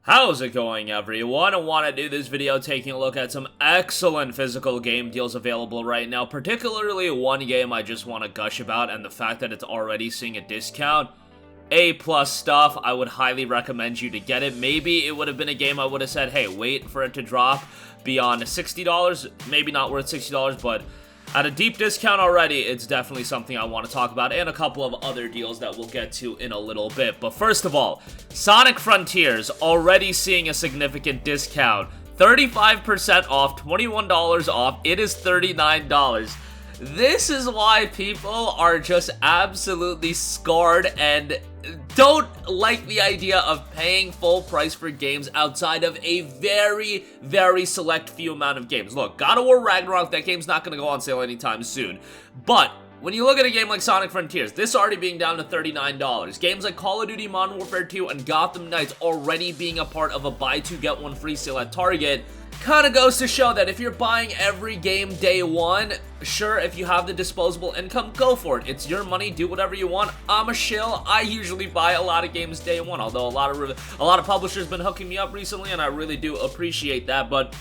How's it going, everyone? I want to do this video taking a look at some excellent physical game deals available right now, particularly one game I just want to gush about, and the fact that it's already seeing a discount. A+ stuff. I would highly recommend you to get it. Maybe it would have been a game I would have said, hey, wait for it to drop beyond $60. Maybe not worth $60, but at a deep discount already, it's definitely something I want to talk about, and a couple of other deals that we'll get to in a little bit. But first of all, Sonic Frontiers already seeing a significant discount. 35% off, $21 off, it is $39. This is why people are just absolutely scarred and don't like the idea of paying full price for games outside of a very, very select few amount of games. Look, God of War Ragnarok, that game's not going to go on sale anytime soon. But when you look at a game like Sonic Frontiers, this already being down to $39. Games like Call of Duty Modern Warfare 2 and Gotham Knights already being a part of a buy two get one free sale at Target. Kind of goes to show that if you're buying every game day one, sure, if you have the disposable income, go for it. It's your money, do whatever you want. I'm a shill. I usually buy a lot of games day one, although a lot of publishers been hooking me up recently, and I really do appreciate that, but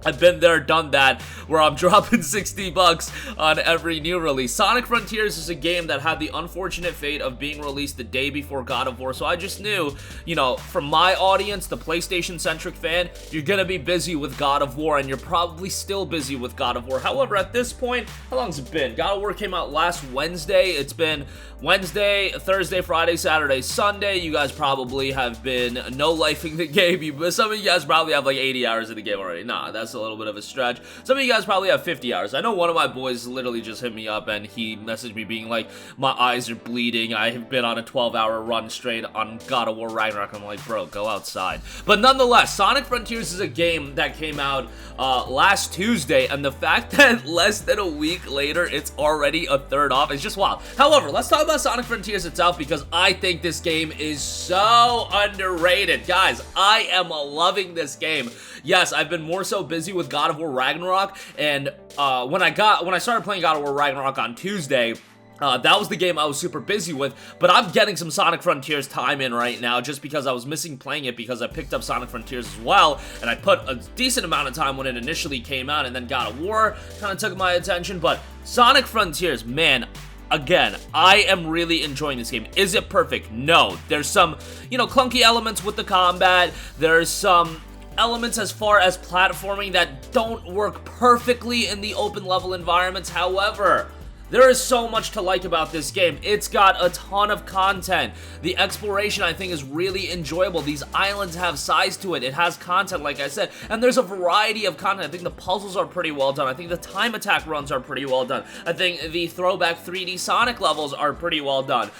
I've been there, done that, where I'm dropping $60 on every new release. Sonic Frontiers is a game that had the unfortunate fate of being released the day before God of War, so I just knew, you know, from my audience, the PlayStation-centric fan, you're gonna be busy with God of War, and you're probably still busy with God of War. However, at this point, how long's it been? God of War came out last Wednesday. It's been Wednesday, Thursday, Friday, Saturday, Sunday. You guys probably have been no-lifing the game. Some of you guys probably have like 80 hours in the game already. Nah, that's a little bit of a stretch. Some of you guys probably have 50 hours. I know one of my boys literally just hit me up and he messaged me being like, my eyes are bleeding. I have been on a 12-hour run straight on God of War Ragnarok. I'm like, bro, go outside. But nonetheless, Sonic Frontiers is a game that came out last Tuesday, and the fact that less than a week later it's already a third off is just wild. However, let's talk about Sonic Frontiers itself, because I think this game is so underrated. Guys, I am loving this game. Yes, I've been more so busy with God of War Ragnarok, and when I started playing God of War Ragnarok on Tuesday, that was the game I was super busy with, but I'm getting some Sonic Frontiers time in right now just because I was missing playing it because I picked up Sonic Frontiers as well, and I put a decent amount of time when it initially came out, and then God of War kind of took my attention. But Sonic Frontiers, man, again, I am really enjoying this game. Is it perfect? No. There's some, you know, clunky elements with the combat. There's some elements as far as platforming that don't work perfectly in the open level environments. However, there is so much to like about this game. It's got a ton of content. The exploration, I think, is really enjoyable. These islands have size to it. It has content, like I said, and there's a variety of content. I think the puzzles are pretty well done. I think the time attack runs are pretty well done. I think the throwback 3D Sonic levels are pretty well done.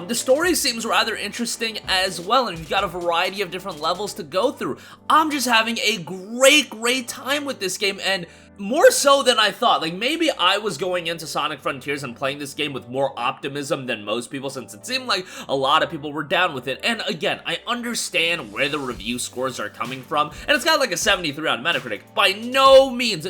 The story seems rather interesting as well, and you've got a variety of different levels to go through. I'm just having a great time with this game, and more so than I thought. Like, maybe I was going into Sonic Frontiers and playing this game with more optimism than most people, since it seemed like a lot of people were down with it. And again, I understand where the review scores are coming from, and it's got like a 73 on Metacritic. By no means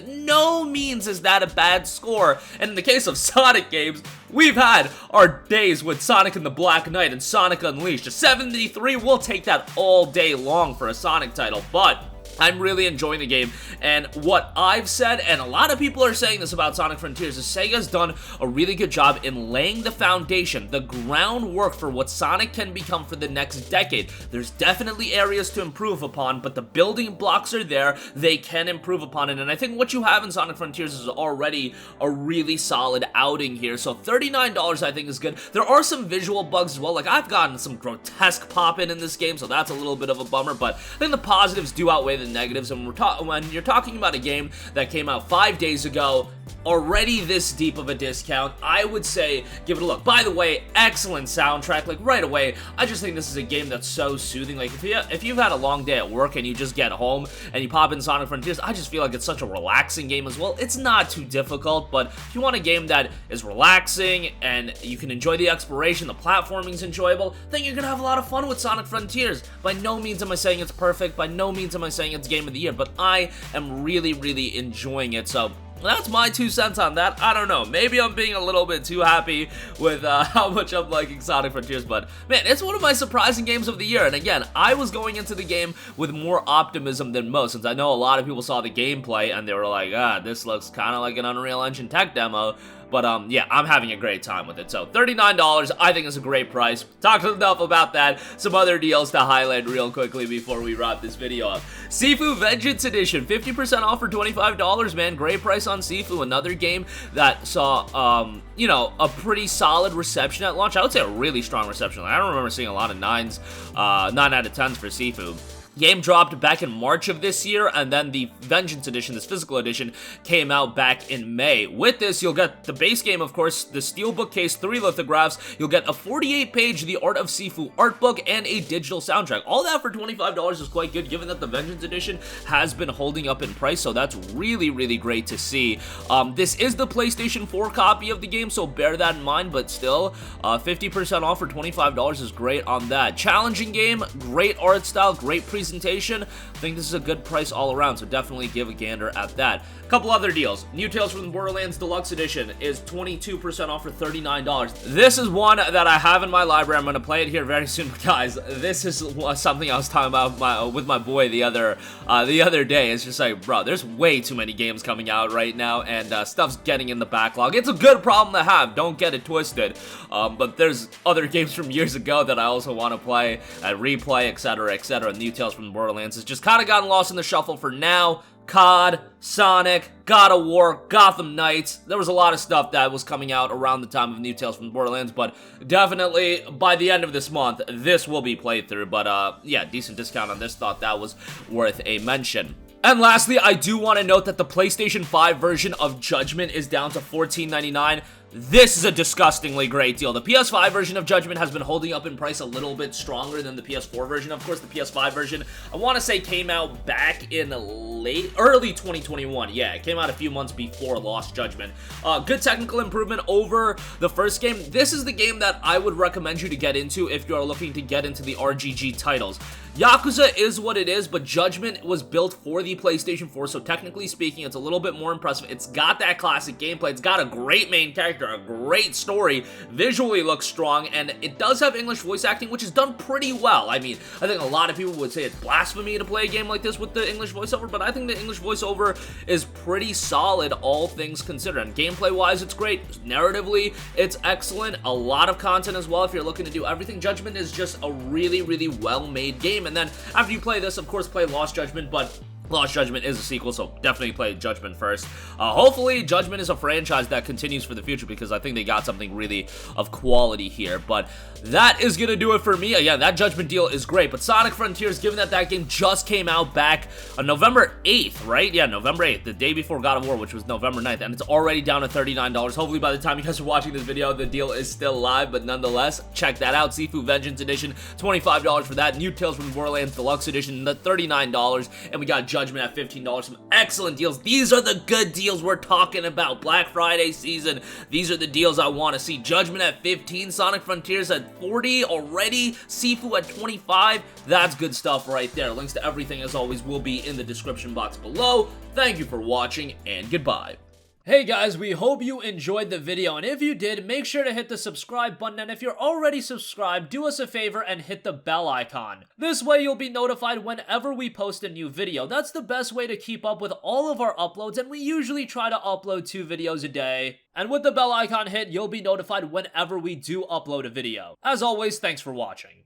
is that a bad score. And in the case of Sonic games, we've had our days with Sonic and the Black Knight and Sonic Unleashed. A 73, we'll take that all day long for a Sonic title, but I'm really enjoying the game, and what I've said, and a lot of people are saying this about Sonic Frontiers, is Sega's done a really good job in laying the foundation, the groundwork for what Sonic can become for the next decade. There's definitely areas to improve upon, but the building blocks are there. They can improve upon it, and I think what you have in Sonic Frontiers is already a really solid outing here. So $39 I think is good. There are some visual bugs as well. Like, I've gotten some grotesque pop-in in this game, so that's a little bit of a bummer, but I think the positives do outweigh the negatives, and when you're talking about a game that came out 5 days ago, already this deep of a discount, I would say give it a look. By the way, excellent soundtrack. Like, right away, I just think this is a game that's so soothing. Like, if you've had a long day at work and you just get home and you pop in Sonic Frontiers, I just feel like it's such a relaxing game as well. It's not too difficult, but if you want a game that is relaxing and you can enjoy the exploration, the platforming's enjoyable, then you're gonna have a lot of fun with Sonic Frontiers. By no means am I saying it's perfect, by no means am I saying it's game of the year, but I am really enjoying it. So That's my 2 cents on that. I don't know. Maybe I'm being a little bit too happy with how much I'm liking Sonic Frontiers, but man, it's one of my surprising games of the year. And again, I was going into the game with more optimism than most, since I know a lot of people saw the gameplay and they were like, this looks kind of like an Unreal Engine tech demo. But, yeah, I'm having a great time with it. So, $39, I think is a great price. Talked enough about that. Some other deals to highlight real quickly before we wrap this video up. Sifu Vengeance Edition, 50% off for $25, man. Great price on Sifu. Another game that saw, you know, a pretty solid reception at launch. I would say a really strong reception. I don't remember seeing a lot of 9 out of 10s for Sifu. Game dropped back in March of this year, and then the Vengeance Edition, this physical edition, came out back in May. With this, you'll get the base game, of course, the steelbook case, 3 lithographs, you'll get a 48-page The Art of Sifu art book, and a digital soundtrack. All that for $25 is quite good, given that the Vengeance Edition has been holding up in price, so that's really, really great to see. This is the PlayStation 4 copy of the game, so bear that in mind, but still, 50% off for $25 is great on that. Challenging game, great art style, great presentation. I think this is a good price all around, so definitely give a gander at that. A couple other deals. New Tales from the Borderlands Deluxe Edition is 22% off for $39. This is one that I have in my library. I'm going to play it here very soon, but guys, this is something I was talking about with my boy the other day. It's just like, bro, there's way too many games coming out right now, and stuff's getting in the backlog. It's a good problem to have, don't get it twisted, but there's other games from years ago that I also want to play and replay, etc., etc. New Tales from the Borderlands has just kind of gotten lost in the shuffle for now. COD, Sonic, God of War, Gotham Knights. There was a lot of stuff that was coming out around the time of New Tales from the Borderlands, but definitely by the end of this month, this will be played through. But yeah, decent discount on this. Thought that was worth a mention. And lastly, I do want to note that the PlayStation 5 version of Judgment is down to $14.99. This is a disgustingly great deal. The PS5 version of Judgment has been holding up in price a little bit stronger than the PS4 version. Of course, the PS5 version, I want to say, came out back in early 2021. Yeah, it came out a few months before Lost Judgment. Good technical improvement over the first game. This is the game that I would recommend you to get into if you are looking to get into the RGG titles. Yakuza is what it is, but Judgment was built for the PlayStation 4, so technically speaking, it's a little bit more impressive. It's got that classic gameplay. It's got a great main character, a great story, visually looks strong, and it does have English voice acting, which is done pretty well. I mean, I think a lot of people would say it's blasphemy to play a game like this with the English voiceover, but I think the English voiceover is pretty solid, all things considered. And gameplay-wise, it's great. Narratively, it's excellent. A lot of content as well if you're looking to do everything. Judgment is just a really, really well-made game. And then after you play this, of course, play Lost Judgment, but Lost Judgment is a sequel, so definitely play Judgment first. Hopefully, Judgment is a franchise that continues for the future, because I think they got something really of quality here. But that is going to do it for me. Again, that Judgment deal is great. But Sonic Frontiers, given that that game just came out back on November 8th, right? Yeah, November 8th, the day before God of War, which was November 9th, and it's already down to $39. Hopefully, by the time you guys are watching this video, the deal is still live, but nonetheless, check that out. Sifu Vengeance Edition, $25 for that. New Tales from the Borderlands Deluxe Edition, the $39, and we got Judgment at $15. Some excellent deals. These are the good deals we're talking about. Black Friday season. These are the deals I want to see. Judgment at $15, Sonic Frontiers at $40 already, Sifu at $25. That's good stuff right there. Links to everything, as always, will be in the description box below. Thank you for watching, and goodbye. Hey guys, we hope you enjoyed the video, and if you did, make sure to hit the subscribe button, and if you're already subscribed, do us a favor and hit the bell icon. This way you'll be notified whenever we post a new video. That's the best way to keep up with all of our uploads, and we usually try to upload 2 videos a day. And with the bell icon hit, you'll be notified whenever we do upload a video. As always, thanks for watching.